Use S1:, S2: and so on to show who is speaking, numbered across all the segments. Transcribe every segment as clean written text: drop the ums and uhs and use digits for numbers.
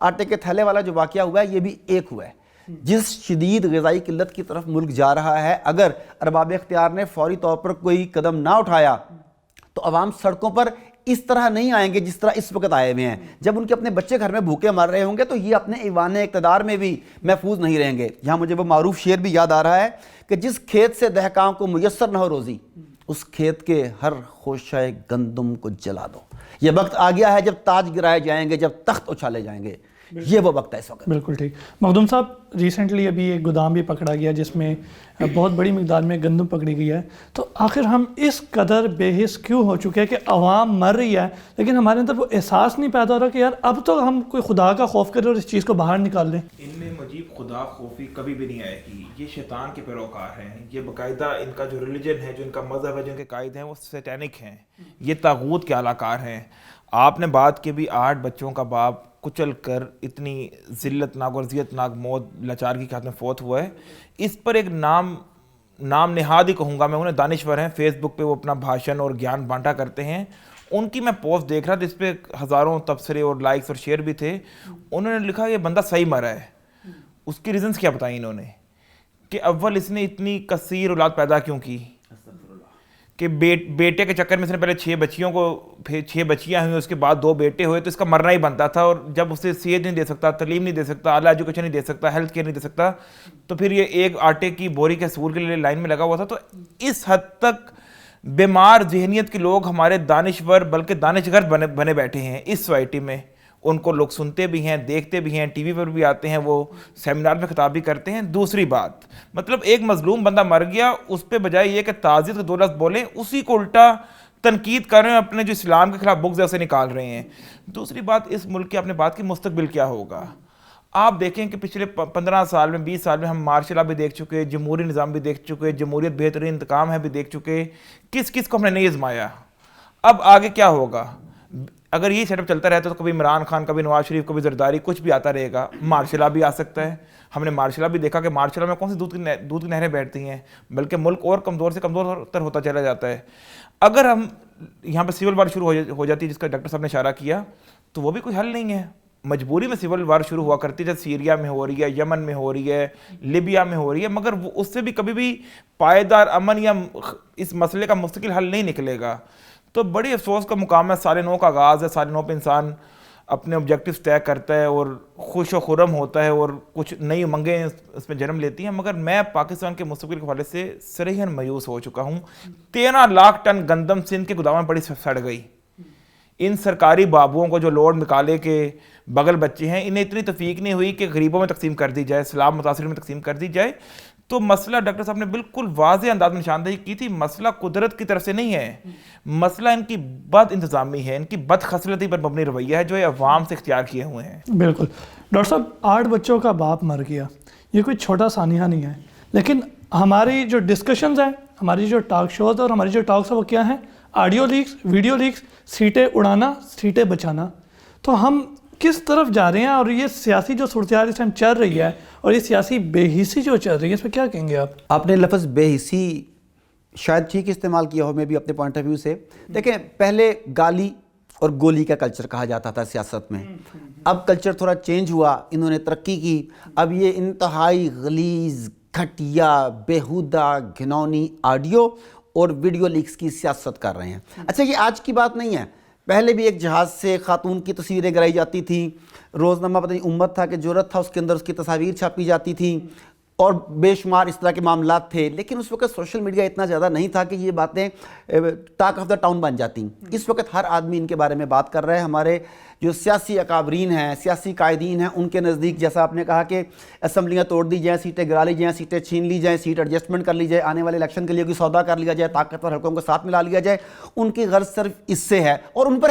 S1: آٹے کے تھیلے والا جو واقعہ ہوا ہے یہ بھی ایک ہوا ہے. جس شدید غذائی قلت کی طرف ملک جا رہا ہے، اگر ارباب اختیار نے فوری طور پر کوئی قدم نہ اٹھایا تو عوام سڑکوں پر اس طرح نہیں آئیں گے جس طرح اس وقت آئے ہوئے ہیں. جب ان کے اپنے بچے گھر میں بھوکے مر رہے ہوں گے تو یہ اپنے ایوان اقتدار میں بھی محفوظ نہیں رہیں گے. یہاں مجھے وہ معروف شعر بھی یاد آ رہا ہے کہ جس کھیت سے دہقان کو میسر نہ ہو روزی، اس کھیت کے ہر خوشہ گندم کو جلا دو. یہ وقت آ گیا ہے جب تاج گرائے جائیں گے، جب تخت اچھالے جائیں گے. یہ وہ وقت ہے اس وقت.
S2: بالکل ٹھیک. مخدوم صاحب، ریسنٹلی ابھی ایک گودام بھی پکڑا گیا جس میں بہت بڑی مقدار میں گندم پکڑی گئی ہے. تو آخر ہم اس قدر بے حس کیوں ہو چکے ہیں کہ عوام مر رہی ہے لیکن ہمارے اندر وہ احساس نہیں پیدا ہو رہا کہ یار اب تو ہم کوئی خدا کا خوف کریں اور اس چیز کو باہر نکال لیں؟
S3: ان میں مجیب خدا خوفی کبھی بھی نہیں آئے گی. یہ شیطان کے پیروکار ہیں. یہ باقاعدہ ان کا جو ریلیجن ہے، جو ان کا مذہب ہے، جو ان کے قائد ہیں، وہ سیٹینک ہیں. یہ طاغوت کے اعلی کار ہیں. آپ نے بات کی بھی 8 بچوں کا باپ کچل کر اتنی ذلت ناک اور اذیت ناک موت لاچارگی کے ہاتھ میں فوت ہوا ہے. اس پر ایک نام نہاد ہی کہوں گا میں انہیں، دانشور ہیں، فیس بک پہ وہ اپنا بھاشن اور گیان بانٹا کرتے ہیں. ان کی میں پوسٹ دیکھ رہا تھا، اس پہ ہزاروں تبصرے اور لائکس اور شیئر بھی تھے. انہوں نے لکھا یہ بندہ صحیح مرا ہے. اس کی ریزنز کیا بتائیں انہوں نے کہ اول اس نے اتنی کثیر اولاد پیدا کیوں کی کہ بیٹے کے چکر میں اس نے پہلے 6 بچیوں کو، پھر 6 بچیاں ہوئیں، اس کے بعد 2 بیٹے ہوئے، تو اس کا مرنا ہی بنتا تھا. اور جب اسے صحت نہیں دے سکتا، تعلیم نہیں دے سکتا، اعلیٰ ایجوکیشن نہیں دے سکتا، ہیلتھ کیئر نہیں دے سکتا، تو پھر یہ ایک آٹے کی بوری کے حصول کے لیے لائن میں لگا ہوا تھا. تو اس حد تک بیمار ذہنیت کے لوگ ہمارے دانشور بلکہ دانشگر بنے بیٹھے ہیں اس سوسائٹی میں. ان کو لوگ سنتے بھی ہیں، دیکھتے بھی ہیں، ٹی وی پر بھی آتے ہیں، وہ سیمینار میں خطاب بھی کرتے ہیں. دوسری بات، مطلب ایک مظلوم بندہ مر گیا، اس پہ بجائے یہ کہ تعزیت کے 2 لفظ بولیں، اسی کو الٹا تنقید کر رہے ہیں، اپنے جو اسلام کے خلاف بغض ہے اسے نکال رہے ہیں. دوسری بات، اس ملک کے آپ نے بات کی مستقبل کیا ہوگا. آپ دیکھیں کہ پچھلے 15 سال میں 20 سال میں ہم مارشل لا بھی دیکھ چکے، جمہوری نظام بھی دیکھ چکے، جمہوریت بہترین انتقام ہے بھی دیکھ چکے. کس کو ہم نے نہیں آزمایا. اب آگے کیا ہوگا؟ اگر یہ سیٹ اپ چلتا رہتا تو کبھی عمران خان، کبھی نواز شریف، کبھی زرداری، کچھ بھی آتا رہے گا. مارشل لا بھی آ سکتا ہے. ہم نے مارشل لا بھی دیکھا کہ مارشل لا میں کون سی دودھ کی نہریں بیٹھتی ہیں، بلکہ ملک اور کمزور سے کمزور تر ہوتا چلا جاتا ہے. اگر ہم یہاں پہ سول وار شروع ہو جاتی ہے جس کا ڈاکٹر صاحب نے اشارہ کیا، تو وہ بھی کوئی حل نہیں ہے. مجبوری میں سول وار شروع ہوا کرتی ہے، جیسے سیریا میں ہو رہی ہے، یمن میں ہو رہی ہے، لیبیا میں ہو رہی ہے، مگر اس سے بھی کبھی بھی پائیدار امن یا اس مسئلے کا مستقل حل نہیں نکلے گا. تو بڑی افسوس کا مقام ہے. سال نو کا آغاز ہے. سال نو پہ انسان اپنے آبجیکٹیوز طے کرتا ہے اور خوش و خرم ہوتا ہے اور کچھ نئی امنگیں اس میں جنم لیتی ہیں. مگر میں پاکستان کے مستقبل کے حوالے سے صریحاً مایوس ہو چکا ہوں. 13 لاکھ ٹن گندم سندھ کے گوداموں میں پڑی سڑ گئی. ان سرکاری بابوؤں کو جو لوڈ نکالے کے بغل بچے ہیں، انہیں اتنی توفیق نہیں ہوئی کہ غریبوں میں تقسیم کر دی جائے، سیلاب متاثرین میں تقسیم کر دی جائے. تو مسئلہ ڈاکٹر صاحب نے بالکل واضح انداز میں نشاندہی کی تھی، مسئلہ قدرت کی طرف سے نہیں ہے، مسئلہ ان کی بد انتظامی ہے، ان کی بد خصلتی پر مبنی رویہ ہے جو یہ عوام سے اختیار کیے ہوئے ہیں.
S2: بالکل. ڈاکٹر صاحب، 8 بچوں کا باپ مر گیا، یہ کوئی چھوٹا سانحہ نہیں ہے. لیکن ہماری جو ڈسکشنز ہیں، ہماری جو ٹاک شوز ہیں اور ہماری جو ٹاکس ہیں وہ کیا ہیں؟ آڈیو لیکس، ویڈیو لیکس، سیٹیں اڑانا، سیٹیں بچانا. تو ہم کس طرف جا رہے ہیں؟ اور یہ سیاسی جو صورتحال اس ٹائم چل رہی ہے اور یہ سیاسی بے حسی جو چل رہی ہے، اس پہ کیا کہیں گے آپ؟
S1: آپ نے لفظ بے حسی شاید ٹھیک استعمال کیا ہو، میں بھی اپنے پوائنٹ آف ویو سے. دیکھیں، پہلے گالی اور گولی کا کلچر کہا جاتا تھا سیاست میں. اب کلچر تھوڑا چینج ہوا، انہوں نے ترقی کی. اب یہ انتہائی غلیظ، گھٹیا، بیہودہ، گھنونی آڈیو اور ویڈیو لیکس کی سیاست کر رہے ہیں. اچھا، یہ آج کی بات نہیں ہے. پہلے بھی ایک جہاز سے خاتون کی تصویریں گرائی جاتی تھیں، روزنامہ پتہ نہیں امت تھا کہ جرت تھا، اس کے اندر اس کی تصاویر چھاپی جاتی تھیں، اور بے شمار اس طرح کے معاملات تھے. لیکن اس وقت سوشل میڈیا اتنا زیادہ نہیں تھا کہ یہ باتیں ٹاک آف دا ٹاؤن بن جاتی. اس وقت ہر آدمی ان کے بارے میں بات کر رہا ہے. ہمارے جو سیاسی اکابرین ہیں، سیاسی قائدین ہیں، ان کے نزدیک جیسا آپ نے کہا کہ اسمبلیاں توڑ دی جائیں، سیٹیں گرا لی جائیں، سیٹیں چھین لی جائیں، سیٹ ایڈجسٹمنٹ کر لی جائے، آنے والے الیکشن کے لیے کوئی سودا کر لیا جائے، طاقتور حلقوں کو ساتھ ملا لیا جائے. ان کی غرض صرف اس سے ہے اور ان پر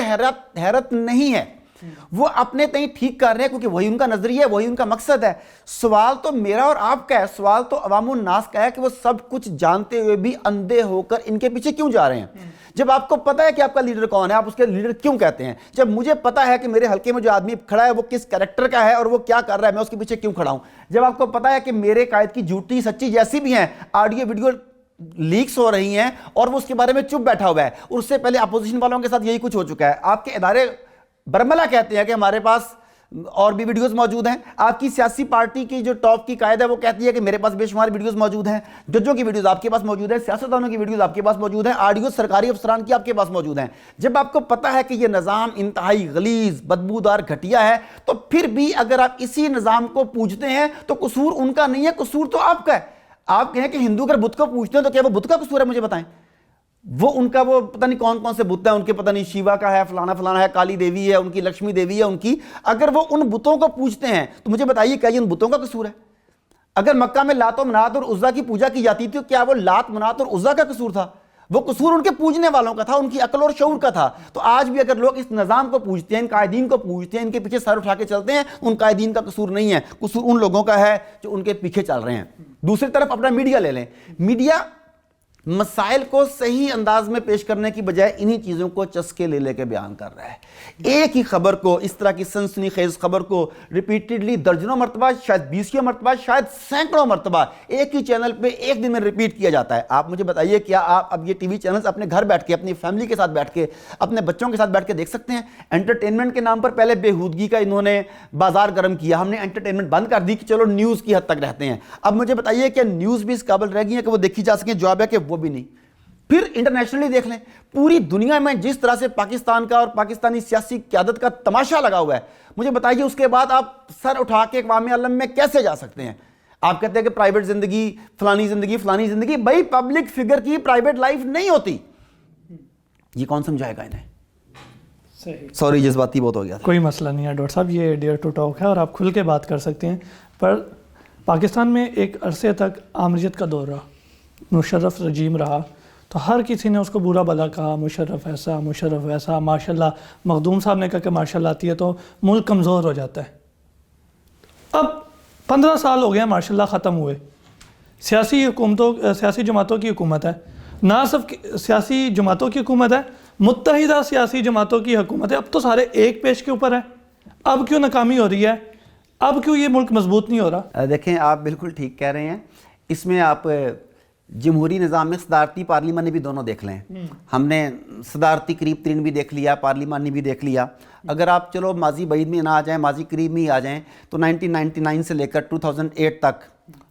S1: حیرت نہیں ہے. وہ اپنے تئیں ٹھیک کر رہے ہیں کیونکہ وہی ان کا نظریہ ہے، وہی ان کا مقصد ہے. سوال تو میرا اور آپ کا ہے، سوال تو عوام الناس کا ہے کہ وہ سب کچھ جانتے ہوئے بھی اندھے ہو کر ان کے پیچھے کیوں جا رہے ہیں. جب آپ کو پتا ہے کہ آپ کا لیڈر کون ہے، آپ اس کے لیڈر کیوں کہتے ہیں؟ جب مجھے پتا ہے کہ میرے حلقے میں جو آدمی کھڑا ہے وہ کس کریکٹر کا ہے اور وہ کیا کر رہا ہے، میں اس کے پیچھے کیوں کھڑا ہوں؟ جب آپ کو پتا ہے کہ میرے قائد کی جھوٹی سچی جیسی بھی ہیں آڈیو ویڈیو لیکس ہو رہی ہیں اور وہ اس کے بارے میں چپ بیٹھا ہوا ہے. اس سے پہلے اپوزیشن والوں کے ساتھ یہی کچھ ہو چکا ہے. آپ کے ادارے برملا کہتے ہیں کہ ہمارے پاس اور بھی ویڈیوز موجود ہیں. آپ کی سیاسی پارٹی کی جو ٹاپ کی قائد ہے وہ کہتی ہے کہ میرے پاس بے شمار ویڈیوز موجود ہیں, ججوں کی ویڈیوز آپ کے پاس موجود ہیں, سیاستدانوں کی ویڈیوز آپ کے پاس موجود ہیں, آڈیو سرکاری افسران کی آپ کے پاس موجود ہیں. جب آپ کو پتہ ہے کہ یہ نظام انتہائی غلیظ, بدبودار, گھٹیا ہے, تو پھر بھی اگر آپ اسی نظام کو پوجتے ہیں تو قصور ان کا نہیں ہے, قصور تو آپ کا ہے. آپ کہیں کہ ہندو اگر بت کو پوجتے ہیں تو کیا وہ بت کا قصور ہے؟ مجھے بتائیں. وہ ان کا وہ پتہ نہیں کون کون سے بت ہیں ان کے, پتہ نہیں شیوا کا ہے, فلانا فلانا ہے, کالی دیوی ہے ان کی, لکشمی دیوی ہے ان کی. اگر وہ ان بتوں کو پوجتے ہیں تو مجھے بتائیے کیا یہ ان بتوں کا قصور ہے؟ اگر مکہ میں لات و منات اور عزا کی پوجا کی جاتی تھی تو کیا وہ لات, منات اور عزا کا قصور تھا؟ وہ قصور ان کے پوجنے والوں کا تھا, ان کی عقل اور شعور کا تھا. تو آج بھی اگر لوگ اس نظام کو پوجتے ہیں, ان قائدین کو پوجتے ہیں, ان کے پیچھے سر اٹھا کے چلتے ہیں, ان قائدین کا قصور نہیں ہے, قصور ان لوگوں کا ہے جو ان کے پیچھے چل رہے ہیں. دوسری طرف اپنا میڈیا لے لیں. میڈیا مسائل کو صحیح انداز میں پیش کرنے کی بجائے انہی چیزوں کو چسکے لے لے کے بیان کر رہا ہے. ایک ہی خبر کو, اس طرح کی سنسنی خیز خبر کو ریپیٹڈلی درجنوں مرتبہ, شاید 20 مرتبہ, شاید سینکڑوں مرتبہ ایک ہی چینل پہ ایک دن میں ریپیٹ کیا جاتا ہے. آپ مجھے بتائیے کیا آپ اب یہ ٹی وی چینلز اپنے گھر بیٹھ کے, اپنی فیملی کے ساتھ بیٹھ کے, اپنے بچوں کے ساتھ بیٹھ کے دیکھ سکتے ہیں؟ انٹرٹینمنٹ کے نام پر پہلے بےہودگی کا انہوں نے بازار گرم کیا, ہم نے انٹرٹینمنٹ بند کر دی کہ چلو نیوز کی حد تک رہتے ہیں. اب مجھے بتائیے کہ نیوز بھی اس قابل رہ گئی ہے کہ وہ دیکھی جا سکیں؟ جواب ہے کہ وہ بھی نہیں. پھر انٹرنیشنلی دیکھ لیں, پوری دنیا میں جس طرح سے پاکستان کا اور پاکستانی سیاسی قیادت کا تماشا لگا ہوا ہے, مجھے بتائیے اس کے بعد آپ سر اٹھا کے اقوام عالم میں کیسے جا سکتے ہیں؟ آپ کہتے ہیں کہ پرائیویٹ زندگی, فلانی زندگی, فلانی زندگی. بھائی پبلک فگر کی پرائیویٹ لائف نہیں ہوتی. یہ کون سمجھائے گا انہیں؟
S2: صحیح,
S1: سوری جذباتی بہت ہو گیا.
S2: کوئی مسئلہ نہیں ہے ڈاکٹر صاحب, یہ ڈیئر ٹو ٹاک ہے اور آپ کھل کے بات کر سکتے ہیں. پر پاکستان میں ایک عرصے تک آمریت کا دور رہا, مشرف رجیم رہا, تو ہر کسی نے اس کو برا بلا کہا, مشرف ایسا, مشرف ویسا. ماشاءاللہ مخدوم صاحب نے کہا کہ ماشاءاللہ آتی ہے تو ملک کمزور ہو جاتا ہے. اب 15 سال ہو گئے ہیں ماشاءاللہ ختم ہوئے. سیاسی جماعتوں کی حکومت ہے, نہ صرف سیاسی جماعتوں کی حکومت ہے, متحدہ سیاسی جماعتوں کی حکومت ہے. اب تو سارے ایک پیش کے اوپر ہیں. اب کیوں ناکامی ہو رہی ہے؟ اب کیوں یہ ملک مضبوط نہیں ہو رہا؟
S1: دیکھیں آپ بالکل ٹھیک کہہ رہے ہیں. اس میں آپ جمہوری نظام میں صدارتی پارلیمانی بھی دونوں دیکھ لیں. ہم نے صدارتی قریب ترین بھی دیکھ لیا, پارلیمانی بھی دیکھ لیا. اگر آپ چلو ماضی بعید میں نہ آ جائیں, ماضی قریب میں ہی آ جائیں, تو 1999 سے لے کر 2008 تک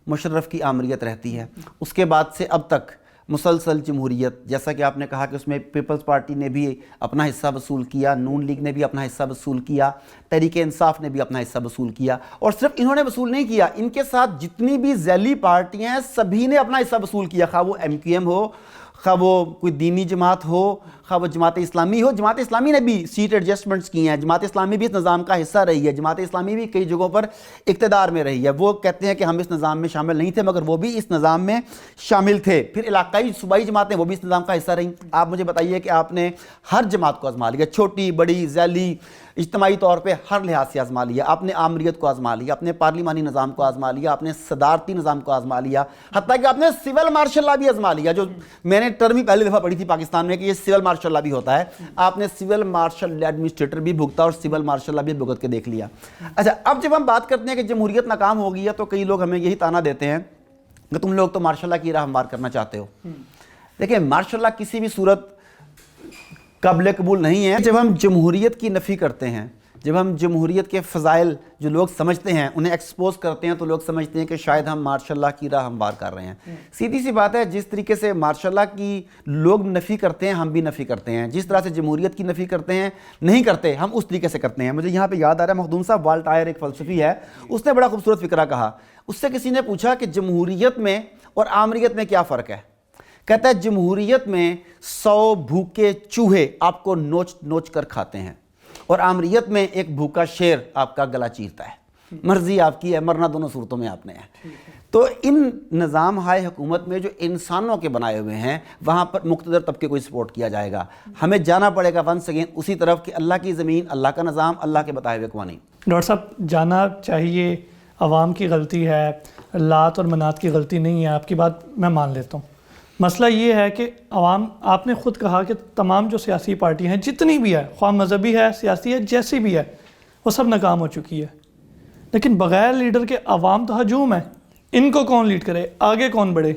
S1: مشرف کی آمریت رہتی ہے. اس کے بعد سے اب تک مسلسل جمہوریت. جیسا کہ آپ نے کہا کہ اس میں پیپلز پارٹی نے بھی اپنا حصہ وصول کیا, نون لیگ نے بھی اپنا حصہ وصول کیا, تحریک انصاف نے بھی اپنا حصہ وصول کیا. اور صرف انہوں نے وصول نہیں کیا, ان کے ساتھ جتنی بھی ذیلی پارٹیاں ہیں سبھی نے اپنا حصہ وصول کیا, خواہ وہ MQM ہو, خواہ وہ کوئی دینی جماعت ہو, خواہ وہ جماعت اسلامی ہو. جماعت اسلامی نے بھی سیٹ ایڈجسٹمنٹس کی ہیں. جماعت اسلامی بھی اس نظام کا حصہ رہی ہے. جماعت اسلامی بھی کئی جگہوں پر اقتدار میں رہی ہے. وہ کہتے ہیں کہ ہم اس نظام میں شامل نہیں تھے, مگر وہ بھی اس نظام میں شامل تھے. پھر علاقائی صوبائی جماعتیں وہ بھی اس نظام کا حصہ رہیں. آپ مجھے بتائیے کہ آپ نے ہر جماعت کو آزما لیا, چھوٹی بڑی ذیلی, اجتماعی طور پہ ہر لحاظ سے آزما لیا. آپ نے آمریت کو آزما لیا, آپ نے پارلیمانی نظام کو آزما لیا, آپ نے صدارتی نظام کو آزما لیا, حتیٰ کہ آپ نے سول مارشل لا بھی آزما لیا, جو میں نے ٹرم ہی پہلی دفعہ پڑھی تھی پاکستان میں کہ یہ سول مارشل لا بھی ہوتا ہے. آپ نے سول مارشل ایڈمنسٹریٹر بھی بھگتا اور سول مارشل لا بھی بھگت کے دیکھ لیا. اچھا, اب جب ہم بات کرتے ہیں کہ جمہوریت ناکام ہو گئی ہے تو کئی لوگ ہمیں یہی تانا دیتے ہیں کہ تم لوگ تو مارشل لا کی راہ ہموار کرنا چاہتے ہو. دیکھیں, مارشل لا کسی بھی صورت قابل قبول نہیں ہے. جب ہم جمہوریت کی نفی کرتے ہیں, جب ہم جمہوریت کے فضائل جو لوگ سمجھتے ہیں انہیں ایکسپوز کرتے ہیں, تو لوگ سمجھتے ہیں کہ شاید ہم مارشل اللہ کی راہ ہموار کر رہے ہیں. سیدھی سی بات ہے, جس طریقے سے مارشل اللہ کی لوگ نفی کرتے ہیں ہم بھی نفی کرتے ہیں. جس طرح سے جمہوریت کی نفی کرتے ہیں نہیں کرتے, ہم اس طریقے سے کرتے ہیں. مجھے یہاں پہ یاد آ رہا ہے, مخدوم صاحب والٹائر ایک فلسفی ہے, اس نے بڑا خوبصورت فکرہ کہا. اس سے کسی نے پوچھا کہ جمہوریت میں اور آمریت میں کیا فرق ہے؟ کہتا ہے جمہوریت میں 100 بھوکے چوہے آپ کو نوچ نوچ کر کھاتے ہیں, اور آمریت میں ایک بھوکا شیر آپ کا گلا چیرتا ہے. مرضی آپ کی ہے, مرنا دونوں صورتوں میں آپ نے ہے. تو ان نظام ہائے حکومت میں جو انسانوں کے بنائے ہوئے ہیں وہاں پر مقتدر طبقے کو ہی سپورٹ کیا جائے گا. ہمیں جانا پڑے گا ونس اگین اسی طرف کہ اللہ کی زمین, اللہ کا نظام, اللہ کے بتائے ہوئے قوانین.
S2: ڈاکٹر صاحب, جانا چاہیے, عوام کی غلطی ہے, لات اور منات کی غلطی نہیں ہے. آپ کی بات میں مان لیتا ہوں. مسئلہ یہ ہے کہ عوام, آپ نے خود کہا کہ تمام جو سیاسی پارٹی ہیں جتنی بھی ہے, خواہ مذہبی ہے, سیاسی ہے, جیسی بھی ہے, وہ سب ناکام ہو چکی ہے. لیکن بغیر لیڈر کے عوام تو ہجوم ہے. ان کو کون لیڈ کرے, آگے کون بڑھے؟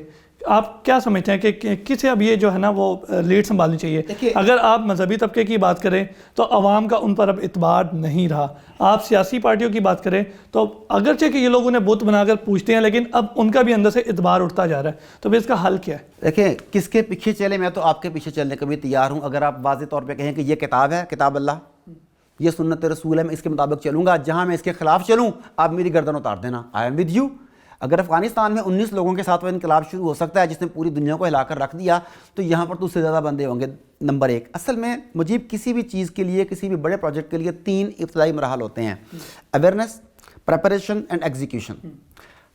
S2: آپ کیا سمجھتے ہیں کہ کسے اب یہ جو ہے نا وہ لیڈ سنبھالنی چاہیے؟ اگر آپ مذہبی طبقے کی بات کریں تو عوام کا ان پر اب اعتبار نہیں رہا. آپ سیاسی پارٹیوں کی بات کریں تو اگرچہ کہ یہ لوگ انہیں بت بنا کر پوچھتے ہیں لیکن اب ان کا بھی اندر سے اعتبار اٹھتا جا رہا ہے. تو پھر اس کا حل کیا ہے؟
S1: دیکھیں کس کے پیچھے چلے، میں تو آپ کے پیچھے چلنے کے بھی تیار ہوں. اگر آپ واضح طور پہ کہیں کہ یہ کتاب ہے، کتاب اللہ، یہ سنت رسول ہے، میں اس کے مطابق چلوں گا، جہاں میں اس کے خلاف چلوں آپ میری گردن اتار دینا، آئی ایم ود یو. اگر افغانستان میں 19 لوگوں کے ساتھ وہ انقلاب شروع ہو سکتا ہے جس نے پوری دنیا کو ہلا کر رکھ دیا، تو یہاں پر تو اس سے زیادہ بندے ہوں گے. نمبر 1، اصل میں مجیب کسی بھی چیز کے لیے، کسی بھی بڑے پروجیکٹ کے لیے 3 ابتدائی مراحل ہوتے ہیں: اویئرنیس، پریپریشن اینڈ ایگزیکیوشن.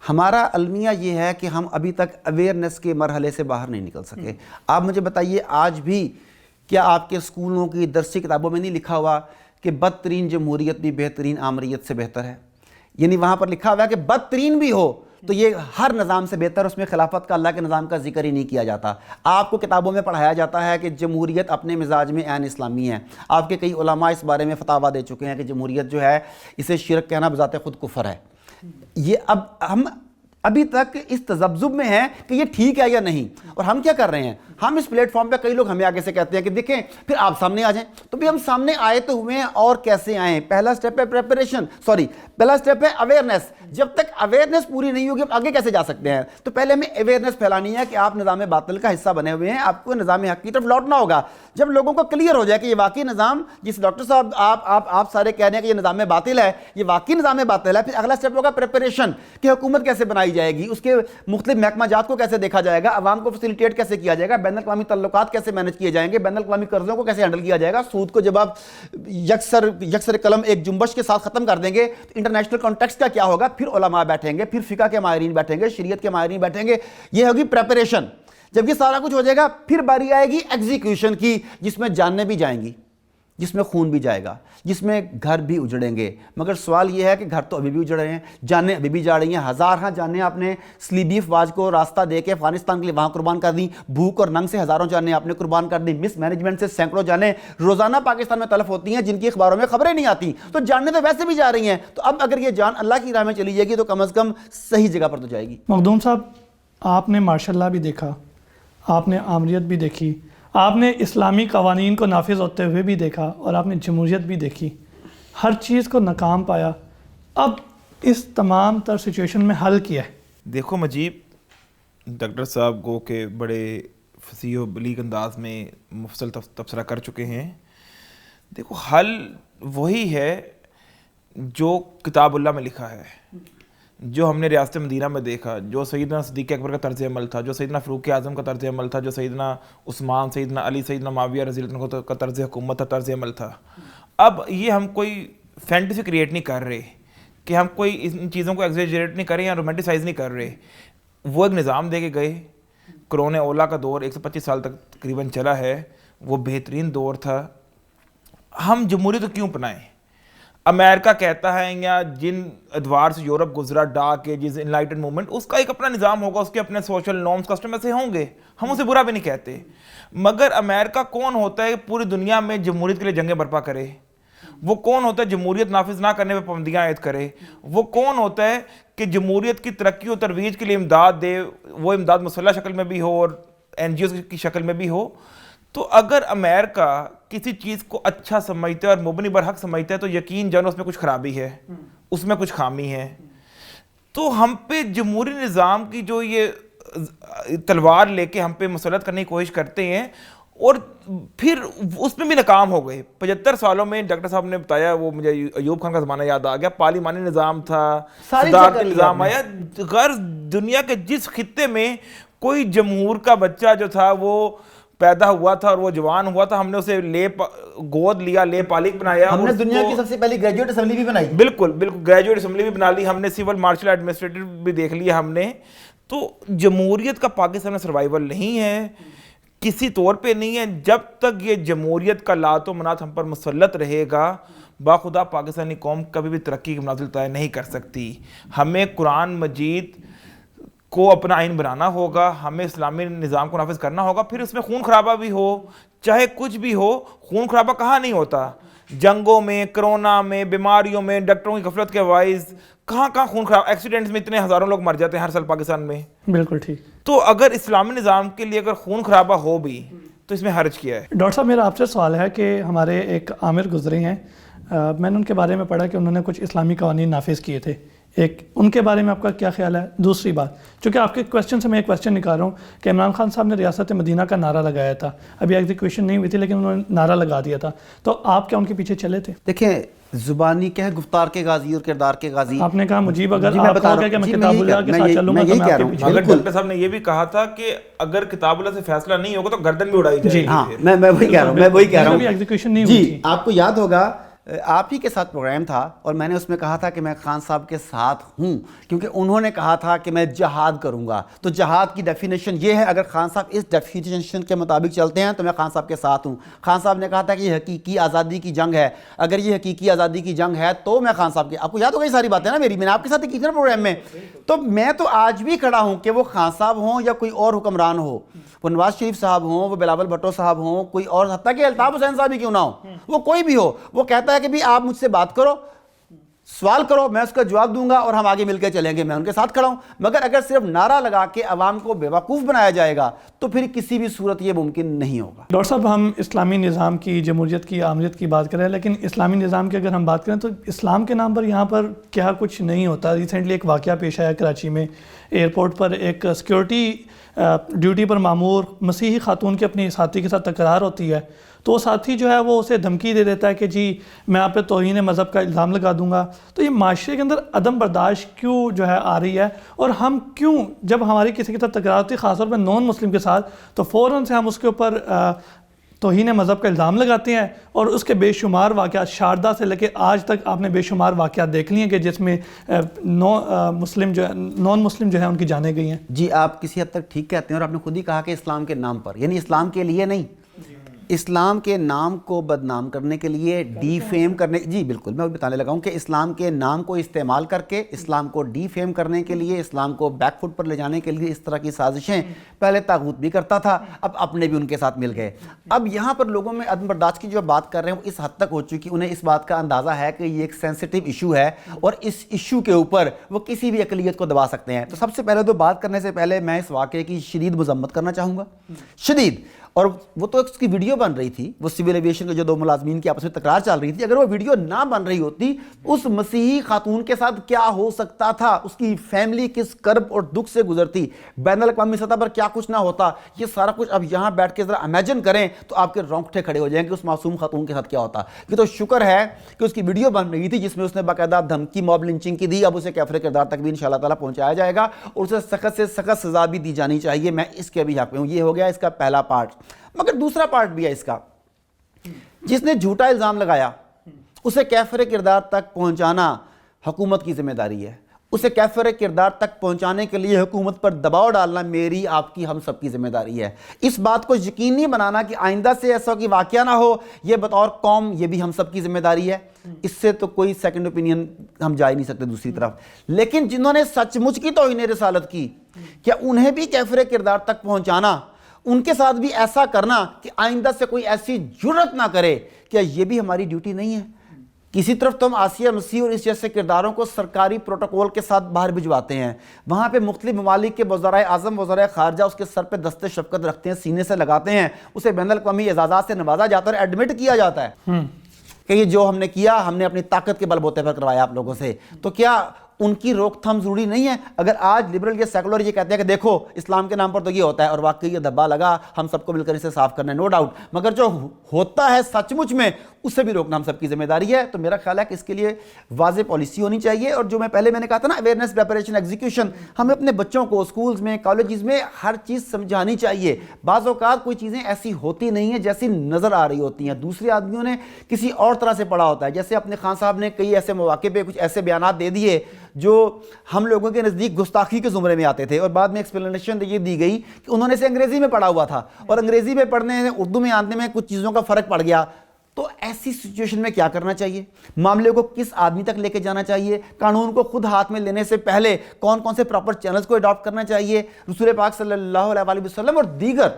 S1: ہمارا المیہ یہ ہے کہ ہم ابھی تک اویئرنیس کے مرحلے سے باہر نہیں نکل سکے. آپ مجھے بتائیے آج بھی کیا آپ کے اسکولوں کی درسی کتابوں میں نہیں لکھا ہوا کہ بدترین جمہوریت بھی بہترین آمریت سے بہتر ہے؟ یعنی وہاں پر لکھا ہوا ہے کہ بدترین بھی ہو تو یہ ہر نظام سے بہتر، اس میں خلافت کا، اللہ کے نظام کا ذکر ہی نہیں کیا جاتا. آپ کو کتابوں میں پڑھایا جاتا ہے کہ جمہوریت اپنے مزاج میں عین اسلامی ہے. آپ کے کئی علماء اس بارے میں فتاویٰ دے چکے ہیں کہ جمہوریت جو ہے اسے شرک کہنا بذات خود کفر ہے. یہ اب ہم ابھی تک اس تذبذب میں ہیں کہ یہ ٹھیک ہے یا نہیں. اور ہم کیا کر رہے ہیں؟ ہم اس پلیٹ فارم پہ کئی لوگ ہمیں آگے سے کہتے ہیں کہ دیکھیں پھر آپ سامنے آ جائیں. تو بھی ہم سامنے آئے تو ہوئے ہیں، اور کیسے آئیں؟ پہلا سٹیپ ہے پہلا سٹیپ ہے اویئرنیس. جب تک اویئرنیس پوری نہیں ہوگی ہم آگے کیسے جا سکتے ہیں؟ تو پہلے ہمیں اویئرنیس پھیلانی ہے کہ آپ نظام باطل کا حصہ بنے ہوئے ہیں، آپ کو نظام حق کی طرف لوٹنا ہوگا. جب لوگوں کو کلیئر ہو جائے کہ یہ واقعی نظام، جس ڈاکٹر صاحب آپ سارے کہہ رہے ہیں کہ یہ نظام باطل ہے، یہ واقعی نظام باطل ہے، پھر اگلا سٹیپ ہوگا پریپریشن، کہ حکومت کیسے بنائی جائے گی، اس کے مختلف محکمہ جات کو کیسے دیکھا جائے گا، عوام کو فیسیلیٹیٹ کیسے کیا جائے گا، بین الاقوامی تعلقات کیسے مینج کیے جائیں گے، بین الاقوامی قرضوں کو کیسے ہینڈل کیا جائے گا. سود کو جب آپ یکسر قلم ایک جنبش کے ساتھ ختم کر دیں گے تو انٹرنیشنل کانٹیکسٹ کا کیا ہوگا؟ پھر علماء بیٹھیں گے، پھر فقہ کے ماہرین بیٹھیں گے، شریعت کے ماہرین بیٹھیں گے. یہ ہوگی پریپریشن. جب یہ سارا کچھ ہو جائے گا پھر باری آئے گی ایگزیکیوشن کی، جس میں جانیں بھی جائیں گی، جس میں خون بھی جائے گا، جس میں گھر بھی اجڑیں گے. مگر سوال یہ ہے کہ گھر تو ابھی بھی اجڑ رہے ہیں، جانیں ابھی بھی جا رہی ہیں. ہزارہ جانیں آپ نے صلیبی افواج کو راستہ دے کے افغانستان کے لیے وہاں قربان کر دیں. بھوک اور ننگ سے ہزاروں جانیں آپ نے قربان کر دیں. مس مینجمنٹ سے سینکڑوں جانیں روزانہ پاکستان میں تلف ہوتی ہیں جن کی اخباروں میں خبریں نہیں آتی. تو جانیں تو ویسے بھی جا رہی ہیں. تو اب اگر یہ جان اللہ کی راہ میں چلی جائے گی تو کم از کم صحیح جگہ پر تو جائے گی.
S2: مخدوم صاحب، آپ نے ماشاء اللہ بھی دیکھا، آپ نے آمریت بھی دیکھی، آپ نے اسلامی قوانین کو نافذ ہوتے ہوئے بھی دیکھا، اور آپ نے جمہوریت بھی دیکھی. ہر چیز کو ناکام پایا. اب اس تمام تر سچویشن میں حل کیا ہے؟
S3: دیکھو مجیب، ڈاکٹر صاحب کو کہ بڑے فصیح و بلیغ انداز میں مفصل تبصرہ کر چکے ہیں. دیکھو حل وہی ہے جو کتاب اللہ میں لکھا ہے، جو ہم نے ریاست مدینہ میں دیکھا، جو سیدنا صدیق اکبر کا طرز عمل تھا، جو سیدنا فاروق اعظم کا طرز عمل تھا، جو سیدنا عثمان، سیدنا علی، سیدنا معاویہ رضی اللہ عنہ کا طرز حکومت تھا، طرز عمل تھا. اب یہ ہم کوئی فینٹیسی کریٹ نہیں کر رہے کہ ہم کوئی ان چیزوں کو ایگزیجریٹ نہیں کر رہے یا رومانٹیسائز نہیں کر رہے. وہ ایک نظام دے کے گئے. قرون اولا کا دور 125 سال تک تقریباً چلا ہے، وہ بہترین دور تھا. ہم جمہوریت کو کیوں اپنائیں؟ امریکہ کہتا ہے یا جن ادوار سے یورپ گزرا ڈاک کے، جس انلائٹن موومنٹ، اس کا ایک اپنا نظام ہوگا، اس کے اپنے سوشل نارمز کسٹم ایسے ہوں گے، ہم اسے برا بھی نہیں کہتے. مگر امریکہ کون ہوتا ہے پوری دنیا میں جمہوریت کے لیے جنگیں برپا کرے؟ وہ کون ہوتا ہے جمہوریت نافذ نہ کرنے پہ پابندیاں عائد کرے؟ وہ کون ہوتا ہے کہ جمہوریت کی ترقی و ترویج کے لیے امداد دے؟ وہ امداد مسلح شکل میں بھی ہو اور این جی اوز کی شکل میں بھی ہو. تو اگر امریکہ کسی چیز کو اچھا سمجھتا ہے اور مبنی بر حق سمجھتا ہے تو یقین جانو اس میں کچھ خرابی ہے، اس میں کچھ خامی ہے. تو ہم پہ جمہوری نظام کی جو یہ تلوار لے کے ہم پہ مسلط کرنے کی کوشش کرتے ہیں اور پھر اس میں بھی ناکام ہو گئے. 75 سالوں میں ڈاکٹر صاحب نے بتایا، وہ مجھے ایوب خان کا زمانہ یاد آ گیا، پارلیمانی نظام تھا، صدارتی نظام آیا. غیر دنیا کے جس خطے میں کوئی جمہور کا بچہ جو تھا وہ پیدا ہوا تھا اور وہ جوان ہوا تھا، ہم نے اسے گود لیا، لے پالک بنایا.
S1: ہم نے دنیا کی سب سے پہلی گریجویٹ اسمبلی بھی بنائی.
S3: بالکل گریجویٹ اسمبلی بھی بنا لی ہم نے، سول مارشل ایڈمنسٹریٹو بھی دیکھ لیا ہم نے. تو جمہوریت کا پاکستان میں سروائیول نہیں ہے، کسی طور پہ نہیں ہے. جب تک یہ جمہوریت کا لات و منات ہم پر مسلط رہے گا، باخدا پاکستانی قوم کبھی بھی ترقی کی منازل طے نہیں کر سکتی. ہمیں قرآن مجید کو اپنا آئین بنانا ہوگا، ہمیں اسلامی نظام کو نافذ کرنا ہوگا. پھر اس میں خون خرابہ بھی ہو، چاہے کچھ بھی ہو. خون خرابہ کہاں نہیں ہوتا؟ جنگوں میں, کرونا میں, بیماریوں میں, ڈاکٹروں کی غفلت کے باعث کہاں کہاں خون خراب, ایکسیڈنٹس میں اتنے ہزاروں لوگ مر جاتے ہیں ہر سال پاکستان میں.
S2: بالکل ٹھیک.
S3: تو اگر اسلامی نظام کے لیے اگر خون خرابہ ہو بھی تو اس میں حرج کیا ہے؟
S2: ڈاکٹر صاحب میرا آپ سے سوال ہے کہ ہمارے ایک عامر گزرے ہیں, میں نے ان کے بارے میں پڑھا کہ انہوں نے کچھ اسلامی قوانین نافذ کیے تھے, ایک ان کے بارے میں آپ کا کیا خیال ہے؟ دوسری بات, چونکہ آپ کے کویسچن سے میں ایک کویسچن نکال رہا ہوں کہ عمران خان صاحب نے ریاست مدینہ کا نعرہ لگایا تھا, ابھی ایگزیکیوشن نہیں ہوئی تھی لیکن انہوں نے نعرہ لگا دیا تھا, تو آپ کیا ان کے پیچھے چلے تھے؟
S1: دیکھیں زبانی کیا ہے, گفتار کے غازی اور کردار کے غازی.
S2: آپ نے کہا مجیب اگر آپ کہو گے کہ میں کتاب اللہ کے ساتھ چلوں گا تو میں آپ کے پیچھے.
S3: اگر ڈاکٹر صاحب نے یہ بھی کہا تھا کہ اگر کتاب اللہ سے فیصلہ نہیں ہوگا تو گردن بھی اڑائی جائے گی.
S1: ہاں میں وہی کہہ رہا ہوں
S2: ایگزیکیوشن نہیں ہوئی
S1: جی. آپ کو یاد ہوگا آپ ہی کے ساتھ پروگرام تھا اور میں نے اس میں کہا تھا کہ میں خان صاحب کے ساتھ ہوں, کیونکہ انہوں نے کہا تھا کہ میں جہاد کروں گا. تو جہاد کی ڈیفینیشن یہ ہے, اگر خان صاحب اس ڈیفینیشن کے مطابق چلتے ہیں تو میں خان صاحب کے ساتھ ہوں. خان صاحب نے کہا تھا کہ یہ حقیقی آزادی کی جنگ ہے, اگر یہ حقیقی آزادی کی جنگ ہے تو میں خان صاحب کے, آپ کو یاد ہوگا یہ ساری باتیں نا میری, میں نے آپ کے ساتھ کی تھی نا پروگرام میں. تو میں تو آج بھی کھڑا ہوں کہ وہ خان صاحب ہوں یا کوئی اور حکمران ہو, وہ نواز شریف صاحب ہوں, وہ بلاول بھٹو صاحب ہوں, کوئی اور, حتیٰ کہ الطاف حسین صاحب ہی کیوں نہ ہو, وہ کوئی بھی ہو, وہ کہتا ہے کہ بھی آپ مجھ سے بات کرو, سوال کرو, میں اس کا جواب دوں گا اور ہم آگے مل کے چلیں گے, میں ان کے ساتھ کھڑا ہوں. مگر اگر صرف نعرہ لگا کے عوام کو بیوقوف بنایا جائے گا تو پھر کسی بھی صورت یہ ممکن نہیں ہوگا.
S2: ڈاکٹر صاحب ہم اسلامی نظام کی, جمہوریت کی, آمریت کی بات کریں, لیکن اسلامی نظام کی اگر ہم بات کریں تو اسلام کے نام پر یہاں پر کیا کچھ نہیں ہوتا. ریسنٹلی ایک واقعہ پیش آیا کراچی میں, ایئرپورٹ پر ایک سیکیورٹی ڈیوٹی پر مامور مسیحی خاتون کے اپنی ساتھی کے ساتھ تکرار ہوتی ہے, تو وہ ساتھی جو ہے وہ اسے دھمکی دے دیتا ہے کہ جی میں آپ پہ توہین مذہب کا الزام لگا دوں گا. تو یہ معاشرے کے اندر عدم برداشت کیوں جو ہے آ رہی ہے, اور ہم کیوں جب ہماری کسی کے ساتھ تکرار ہوتی ہے خاص طور پہ نان مسلم کے ساتھ تو فوراً سے ہم اس کے اوپر توہین مذہب کا الزام لگاتے ہیں, اور اس کے بے شمار واقعات شاردا سے لے کے آج تک آپ نے بے شمار واقعات دیکھ لیے ہیں کہ جس میں نان مسلم جو ہے ان کی جانیں گئی ہیں.
S1: جی آپ کسی حد تک ٹھیک کہتے ہیں, اور آپ نے خود ہی کہا کہ اسلام کے نام پر, یعنی اسلام کے لیے نہیں, اسلام کے نام کو بدنام کرنے کے لیے, ڈی فیم کرنے, جی بالکل میں بتانے لگا ہوں کہ اسلام کے نام کو استعمال کر کے اسلام کو ڈی فیم کرنے کے لیے, اسلام کو بیک فٹ پر لے جانے کے لیے اس طرح کی سازشیں پہلے طاغوت بھی کرتا تھا, اب اپنے بھی ان کے ساتھ مل گئے. اب یہاں پر لوگوں میں عدم برداشت کی جو بات کر رہے ہیں وہ اس حد تک ہو چکی, انہیں اس بات کا اندازہ ہے کہ یہ ایک سینسٹیو ایشو ہے اور اس ایشو کے اوپر وہ کسی بھی اقلیت کو دبا سکتے ہیں. تو سب سے پہلے تو بات کرنے سے پہلے میں اس واقعے کی شدید مذمت کرنا چاہوں گا, شدید. اور وہ تو اس کی ویڈیو بن رہی تھی, وہ سول ایویشن کے جو 2 ملازمین کی آپس میں تکرار چل رہی تھی, اگر وہ ویڈیو نہ بن رہی ہوتی اس مسیحی خاتون کے ساتھ کیا ہو سکتا تھا, اس کی فیملی کس کرب اور دکھ سے گزرتی, بین الاقوامی سطح پر کیا کچھ نہ ہوتا, یہ سارا کچھ اب یہاں بیٹھ کے ذرا امیجن کریں تو آپ کے رونگٹے کھڑے ہو جائیں کہ اس معصوم خاتون کے ساتھ کیا ہوتا. یہ تو شکر ہے کہ اس کی ویڈیو بن رہی تھی جس میں اس نے باقاعدہ دھمکی, موب لنچنگ کی دی, اب اسے کیفر کردار تک بھی انشاءاللہ تعالیٰ پہنچایا جائے گا اور اسے سخت سے سخت سزا بھی دی جانی چاہیے, میں اس کے بھی حق میں ہوں. یہ ہو گیا اس کا پہلا پارٹ. مگر دوسرا پارٹ بھی ہے اس کا, جس نے جھوٹا الزام لگایا اسے کیفر کردار تک پہنچانا حکومت کی ذمہ داری ہے, اسے کیفر کردار تک پہنچانے کے لیے حکومت پر دباؤ ڈالنا میری, آپ کی, ہم سب کی ذمہ داری ہے. اس بات کو یقینی بنانا کہ آئندہ سے ایسا کوئی واقعہ نہ ہو, یہ بطور قوم یہ بھی ہم سب کی ذمہ داری ہے. اس سے تو کوئی سیکنڈ اوپینین ہم جا ہی نہیں سکتے دوسری طرف. لیکن جنہوں نے سچ مچ کی توہین رسالت کی, کیا انہیں بھی کیفر کردار تک پہنچانا, ان کے ساتھ بھی ایسا کرنا کہ آئندہ سے کوئی ایسی جرت نہ کرے, کیا یہ بھی ہماری ڈیوٹی نہیں ہے؟ کسی طرف تو ہم آسیہ مسیح اور اس جیسے کرداروں کو سرکاری پروٹوکول کے ساتھ باہر بھجواتے ہیں, وہاں پہ مختلف ممالک کے وزرائے اعظم, وزرائے خارجہ اس کے سر پہ دست شفقت رکھتے ہیں, سینے سے لگاتے ہیں, اسے بین الاقوامی اعزازات سے نوازا جاتا ہے اور ایڈمٹ کیا جاتا ہے کہ یہ جو ہم نے کیا ہم نے اپنی طاقت کے بل بوتے پر کروایا آپ لوگوں سے. تو کیا ان کی روک تھام ضروری نہیں ہے؟ اگر آج لبرل یا سیکولر یہ کہتے ہیں کہ دیکھو اسلام کے نام پر تو یہ ہوتا ہے, اور واقعی یہ دھبا لگا, ہم سب کو مل کر اسے صاف کرنا ہے, نو ڈاؤٹ, مگر جو ہوتا ہے سچ مچ میں اسے بھی روکنا ہم سب کی ذمہ داری ہے. تو میرا خیال ہے کہ اس کے لیے واضح پالیسی ہونی چاہیے, اور جو میں نے کہا تھا نا اویئرنیس, پریپریشن, ایگزیکیوشن, ہمیں اپنے بچوں کو اسکولز میں, کالجز میں ہر چیز سمجھانی چاہیے. بعض اوقات کوئی چیزیں ایسی ہوتی نہیں ہیں جیسی نظر آ رہی ہوتی ہیں, دوسرے آدمیوں نے کسی اور طرح سے پڑھا ہوتا ہے. جیسے اپنے خان صاحب نے کئی ایسے مواقع پہ کچھ ایسے بیانات دے دیے جو ہم لوگوں کے نزدیک گستاخی کے زمرے میں آتے تھے, اور بعد میں ایکسپلینیشن یہ دی گئی کہ انہوں نے اسے انگریزی میں پڑھا ہوا تھا, اور انگریزی میں پڑھنے اردو میں آنے میں کچھ چیزوں کا فرق پڑ گیا. تو ایسی سچویشن میں کیا کرنا چاہیے, معاملے کو کس آدمی تک لے کے جانا چاہیے, قانون کو خود ہاتھ میں لینے سے پہلے کون کون سے پراپر چینلز کو اڈاپٹ کرنا چاہیے. رسول پاک صلی اللہ علیہ وسلم اور دیگر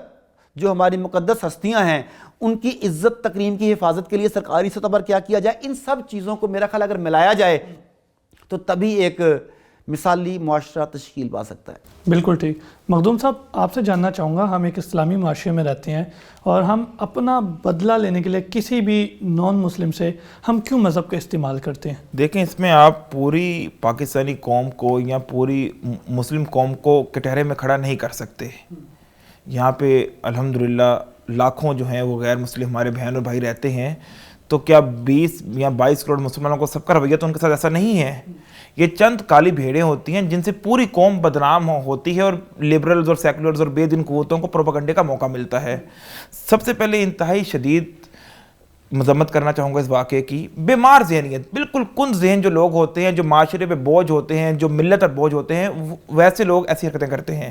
S1: جو ہماری مقدس ہستیاں ہیں ان کی عزت تکریم کی حفاظت کے لیے سرکاری سطح پر کیا کیا جائے، ان سب چیزوں کو میرا خیال اگر ملایا جائے تو تبھی ایک مثالی معاشرہ تشکیل پا سکتا ہے۔
S2: بالکل ٹھیک۔ مخدوم صاحب، آپ سے جاننا چاہوں گا، ہم ایک اسلامی معاشرے میں رہتے ہیں اور ہم اپنا بدلہ لینے کے لیے کسی بھی نان مسلم سے ہم کیوں مذہب کا استعمال کرتے ہیں؟
S3: دیکھیں، اس میں آپ پوری پاکستانی قوم کو یا پوری مسلم قوم کو کٹہرے میں کھڑا نہیں کر سکتے۔ یہاں پہ الحمدللہ لاکھوں جو ہیں وہ غیر مسلم ہمارے بہن اور بھائی رہتے ہیں، تو کیا 20 یا 22 کروڑ مسلمانوں کو سب کا رویہ تو ان کے ساتھ ایسا نہیں ہے؟ یہ چند کالی بھیڑیں ہوتی ہیں جن سے پوری قوم بدنام ہوتی ہے اور لبرلز اور سیکولرز اور بے دین قوتوں کو پروپیگنڈے کا موقع ملتا ہے۔ سب سے پہلے انتہائی شدید مذمت کرنا چاہوں گا اس واقعے کی۔ بیمار ذہنیت، بالکل کند ذہن جو لوگ ہوتے ہیں، جو معاشرے پہ بوجھ ہوتے ہیں، جو ملت پر بوجھ ہوتے ہیں، ویسے لوگ ایسی حرکتیں کرتے ہیں۔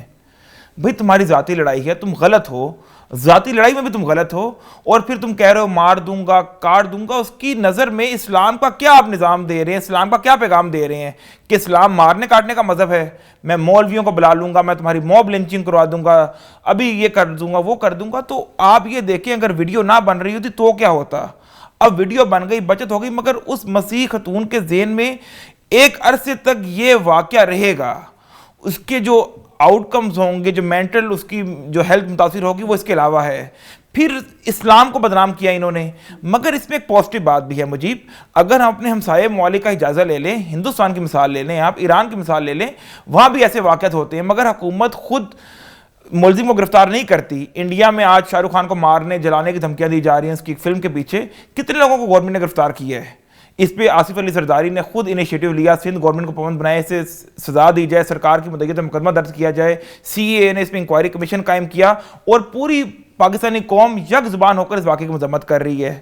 S3: بھئی تمہاری ذاتی لڑائی ہے، تم غلط ہو، ذاتی لڑائی میں بھی تم غلط ہو، اور پھر تم کہہ رہے ہو مار دوں گا، کاٹ دوں گا۔ اس کی نظر میں اسلام کا کیا آپ نظام دے رہے ہیں، اسلام کا کیا پیغام دے رہے ہیں کہ اسلام مارنے کاٹنے کا مذہب ہے؟ میں مولویوں کو بلا لوں گا، میں تمہاری موب لنچنگ کروا دوں گا، ابھی یہ کر دوں گا، وہ کر دوں گا۔ تو آپ یہ دیکھیں، اگر ویڈیو نہ بن رہی ہوتی تو کیا ہوتا؟ اب ویڈیو بن گئی، بچت ہو گئی، مگر اس مسیح خاتون کے ذہن میں ایک عرصے تک یہ واقعہ رہے گا۔ اس کے جو آؤٹ کمز ہوں گے، جو مینٹل اس کی جو ہیلتھ متاثر ہوگی، وہ اس کے علاوہ ہے۔ پھر اسلام کو بدنام کیا انہوں نے۔ مگر اس میں ایک پازیٹیو بات بھی ہے مجیب، اگر ہم اپنے ہمسائے ممالک کا اجازہ لے لیں، ہندوستان کی مثال لے لیں، آپ ایران کی مثال لے لیں، وہاں بھی ایسے واقعات ہوتے ہیں، مگر حکومت خود ملزم کو گرفتار نہیں کرتی۔ انڈیا میں آج شاہ رخ خان کو مارنے جلانے کی دھمکیاں دی جا رہی ہیں، اس کی فلم کے پیچھے کتنے لوگوں کو گورنمنٹ نے گرفتار کیا ہے؟ اس پہ آصف علی زرداری نے خود انیشیٹو لیا، سندھ گورنمنٹ کو پابند بنائے، اسے سزا دی جائے، سرکار کی مدعیت میں مقدمہ درج کیا جائے، سی اے نے اس میں انکوائری کمیشن قائم کیا، اور پوری پاکستانی قوم یک زبان ہو کر اس واقعے کی مذمت کر رہی ہے۔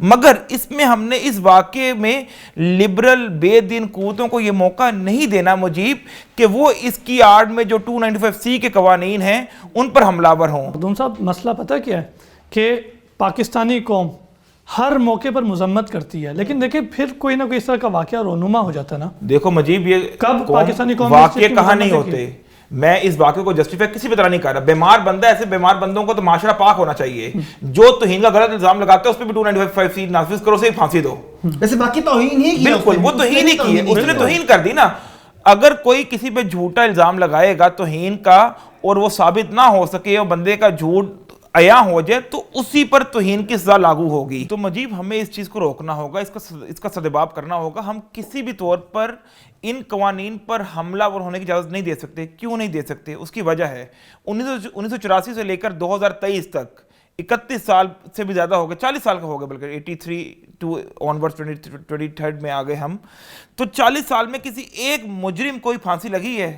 S3: مگر اس میں ہم نے اس واقعے میں لبرل بے دین قوتوں کو یہ موقع نہیں دینا مجیب کہ وہ اس کی آڑ میں جو 295C کے قوانین ہیں ان پر حملہ ور ہوں۔
S2: مخدوم صاحب، مسئلہ پتہ کیا ہے کہ پاکستانی قوم ہر موقع پر مذمت کرتی ہے، لیکن دیکھیں پھر کوئی نہ کوئی اس طرح کا واقعہ رونما ہو جاتا ہے نا۔
S3: دیکھو مجیب، یہ
S2: کب پاکستانی قوم
S3: واقعے کہاں نہیں ہوتے؟ میں اس واقعے کو جسٹیفائی کسی بھی طرح نہیں کر رہا۔ بیمار بندہ، ایسے بیمار بندوں کو تو معاشرہ پاک ہونا چاہیے۔ جو توہین کا غلط الزام لگاتا ہے اس پہ بھی 295C نافذ کرو، اسے پھانسی دو۔
S1: ویسے باقی توہین ہی کی،
S3: بالکل وہ توہین ہی کی ہے، اس نے توہین کر دی نا۔ اگر کوئی کسی پہ جھوٹا الزام لگائے گا توہین کا اور وہ ثابت نہ ہو سکے اور بندے کا جھوٹ عیاں ہو جائے تو اسی پر توہین کی سزا لاگو ہوگی۔ تو مجیب ہمیں اس چیز کو روکنا ہوگا، اس کا سدباب کرنا ہوگا۔ ہم کسی بھی طور پر ان قوانین پر حملہ ور ہونے کی اجازت نہیں دے سکتے۔ کیوں نہیں دے سکتے؟ اس کی وجہ ہے 1984 سے لے کر 2023 تک 31 سال سے بھی زیادہ ہو گئے، 40 سال کا ہو گئے، بلکہ 83 ٹو آنورڈ 23 میں آ گئے ہم۔ تو 40 سال میں کسی ایک مجرم کوئی پھانسی لگی ہے؟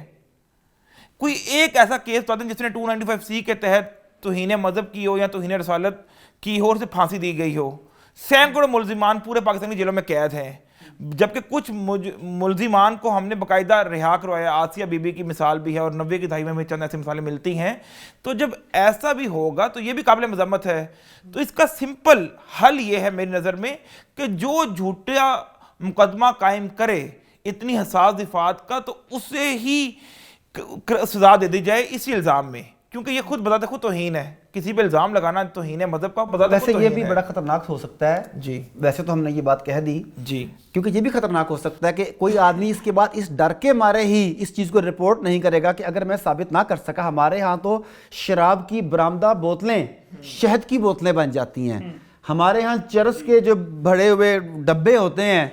S3: کوئی ایک ایسا کیس بتا دیں جس نے 295C کے تحت توہین مذہب کی ہو یا توہین رسالت کی ہو اور اسے پھانسی دی گئی ہو؟ سینکڑوں ملزمان پورے پاکستان کی جیلوں میں قید ہیں، جبکہ کچھ ملزمان کو ہم نے باقاعدہ رہا کروایا۔ آسیہ بی بی کی مثال بھی ہے، اور 90 کی دہائی میں ہمیں چند ایسی مثالیں ملتی ہیں۔ تو جب ایسا بھی ہوگا تو یہ بھی قابل مذمت ہے۔ تو اس کا سمپل حل یہ ہے میری نظر میں کہ جو جھوٹا مقدمہ قائم کرے اتنی حساس دفاعات کا، تو اسے ہی سزا دے دی جائے اسی الزام میں، کیونکہ یہ خود بذات خود توہین ہے۔ کسی پہ الزام لگانا توہین مذہب کا بذات خود
S1: ویسے
S3: توہین
S1: یہ
S3: ہے۔
S1: بھی بڑا خطرناک ہو سکتا ہے
S3: جی،
S1: ویسے تو ہم نے یہ بات کہہ دی
S3: جی،
S1: کیونکہ یہ بھی خطرناک ہو سکتا ہے کہ کوئی آدمی اس کے بعد اس ڈر کے مارے ہی اس چیز کو رپورٹ نہیں کرے گا کہ اگر میں ثابت نہ کر سکا۔ ہمارے ہاں تو شراب کی برآمدہ بوتلیں شہد کی بوتلیں بن جاتی ہیں، ہمارے ہاں چرس کے جو بھرے ہوئے ڈبے ہوتے ہیں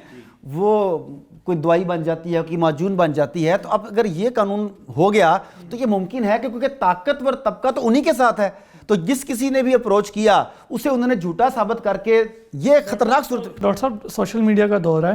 S1: وہ کوئی دوائی بن جاتی ہے، کوئی معجون بن جاتی ہے۔ تو اب اگر یہ قانون ہو گیا تو یہ ممکن ہے کہ کیونکہ طاقتور طبقہ تو انہی کے ساتھ ہے، تو جس کسی نے بھی اپروچ کیا اسے انہوں نے جھوٹا ثابت کر کے یہ خطرناک صورت۔
S2: ڈاکٹر صاحب، سوشل میڈیا کا دور ہے،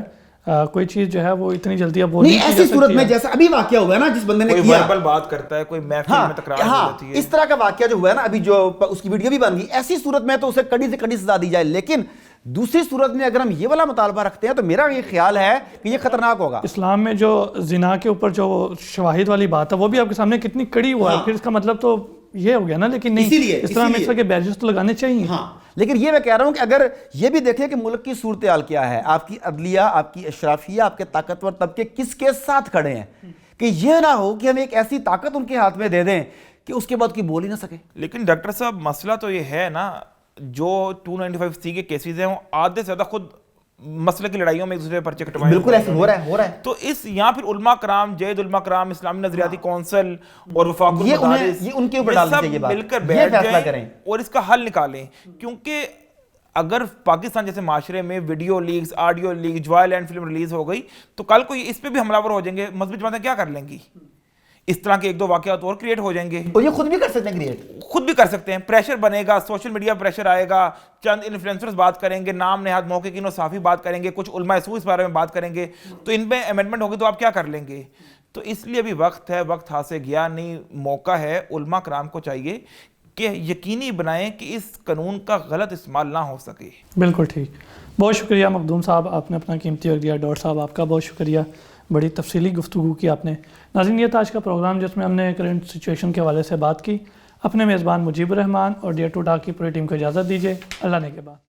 S2: کوئی چیز جو ہے وہ اتنی جلدی اب وہ
S1: نہیں، ایسی صورت میں جیسا ابھی واقعہ ہوا ہے نا جس بندے نے
S3: کوئی
S1: کیا،
S3: وربل بات کرتا ہے، کوئی محفل میں تکرار ہو جاتی ہے،
S1: اس طرح کا واقعہ جو ہوا ہے نا ابھی، جو اس کی ویڈیو بھی بن گئی، ایسی صورت میں تو اسے کڑی سے کڑی سزا دی جائے۔ لیکن دوسری صورت میں اگر ہم یہ والا مطالبہ رکھتے ہیں تو میرا یہ خیال ہے کہ یہ خطرناک ہوگا۔
S2: اسلام میں جو زنا کے اوپر جو شواہد والی بات ہے وہ بھی آپ کے سامنے کتنی کڑی ہوا ہے، پھر اس کا مطلب تو یہ ہو گیا نا۔ لیکن نہیں، اس طرح میں کے بیجز تو لگانے چاہیے۔
S1: ہاں، لیکن یہ میں کہہ رہا ہوں کہ اگر یہ بھی دیکھیں کہ ملک کی صورتحال کیا ہے، آپ کی عدلیہ، آپ کی اشرافیہ، آپ کے طاقتور طبقے کس کے ساتھ کھڑے ہیں، کہ یہ نہ ہو کہ ہم ایک ایسی طاقت ان کے ہاتھ میں دے دیں کہ اس کے بعد کوئی بول ہی نہ سکے.
S3: لیکن ڈاکٹر صاحب مسئلہ تو یہ ہے نا, جو 295C کے کیسز ہیں وہ آدھے سے زیادہ خود مسئلہ کی لڑائیوں میں ایک دوسرے پرچے کٹوائے.
S1: بالکل ایسے ہو رہا ہے.
S3: تو اس یہاں پھر علماء کرام, جید علماء کرام, اسلامی نظریاتی کونسل اور وفاق المدارس,
S1: یہ ان کے اوپر ڈالنا چاہیے بات,
S3: مل کر
S1: یہ
S3: بیٹھ
S1: فیصلہ
S3: جائیں
S1: کریں
S3: اور اس کا حل نکالیں. کیونکہ اگر پاکستان جیسے معاشرے میں video leaks, audio leak, Joyland film release ہو گئی تو کل کو اس پہ بھی حملہ ور ہو جائیں گے, مذہبی جماعتیں کیا کر لیں گی؟ اس طرح کے ایک دو واقعات اور کریٹ ہو جائیں گے.
S1: اور یہ خود بھی کر سکتے ہیں کریٹ,
S3: خود بھی کر سکتے ہیں. پریشر بنے گا, سوشل میڈیا پریشر آئے گا, چند انفلوئنسرز بات کریں گے, نام نہاد محققین و صحافی بات کریں گے, کچھ علماء سو اس بارے میں بات کریں گے, تو ان پہ امینڈمنٹ ہوگی تو آپ کیا کر لیں گے؟ تو اس لیے ابھی وقت ہے, وقت ہاتھ سے گیا نہیں, موقع ہے. علماء کرام کو چاہیے کہ یقینی بنائیں کہ اس قانون کا غلط استعمال نہ ہو سکے.
S2: بالکل ٹھیک. بہت شکریہ مخدوم صاحب, آپ نے اپنا قیمتی وقت دیا. ڈاکٹر صاحب آپ کا بہت شکریہ, بڑی تفصیلی گفتگو کی آپ نے. ناظرین یہ تھا آج کا پروگرام جس میں ہم نے کرنٹ سچویشن کے حوالے سے بات کی. اپنے میزبان مجیب الرحمان اور ڈیئر ٹو ٹاک کی پوری ٹیم کو اجازت دیجیے. اللہ نے کے بعد.